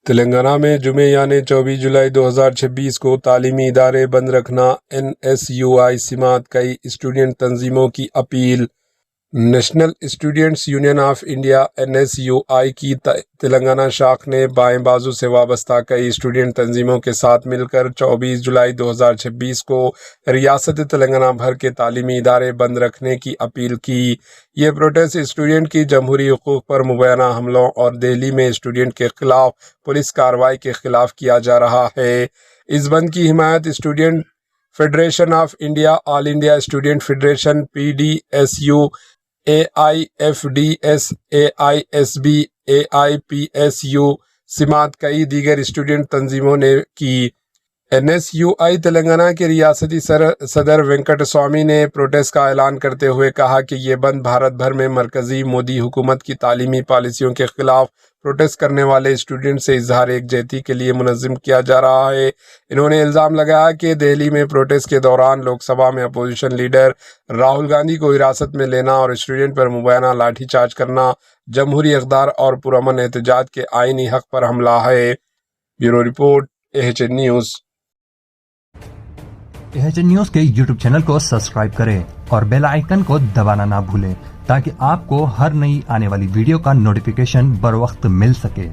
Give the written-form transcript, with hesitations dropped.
تلنگانہ میں جمعے یعنی 24 جولائی 2026 کو تعلیمی ادارے بند رکھنا، NSUI سماعت کئی اسٹوڈنٹ تنظیموں کی appeal. National students union of India NSUI کی تلنگانہ شاخ نے بائیں بازو سے وابستہ کئی اسٹوڈنٹ تنظیموں کے ساتھ مل کر 24 جولائی 2026 کو ریاست تلنگانہ بھر کے تعلیمی ادارے بند رکھنے کی اپیل کی۔ یہ پروٹیسٹ اسٹوڈنٹ کی جمہوری حقوق پر مبینہ حملوں اور دہلی میں اسٹوڈنٹ کے خلاف پولیس کارروائی کے خلاف کیا جا رہا ہے۔ اس بند کی حمایت student federation of India, all India student federation PDSU، AIFDS، AISB، AIPSU سماعت کئی دیگر اسٹوڈنٹ تنظیموں نے کی۔ NSUI تلنگانہ کے ریاستی صدر وینکٹ سوامی نے پروٹیسٹ کا اعلان کرتے ہوئے کہا کہ یہ بند بھارت بھر میں مرکزی مودی حکومت کی تعلیمی پالیسیوں کے خلاف پروٹیسٹ کرنے والے اسٹوڈنٹ سے اظہار یکجہتی کے لیے منظم کیا جا رہا ہے۔ انہوں نے الزام لگایا کہ دہلی میں پروٹیسٹ کے دوران لوک سبھا میں اپوزیشن لیڈر راہل گاندھی کو حراست میں لینا اور اسٹوڈنٹ پر مبینہ لاٹھی چارج کرنا جمہوری اقدار اور پرامن احتجاج کے آئینی حق پر حملہ ہے۔ Bureau report, AHN news. AHN news کے YouTube چینل کو سبسکرائب کریں اور بیل آئیکن کو دبانا نہ بھولیں تاکہ آپ کو ہر نئی آنے والی ویڈیو کا نوٹیفیکیشن بر وقت مل سکے۔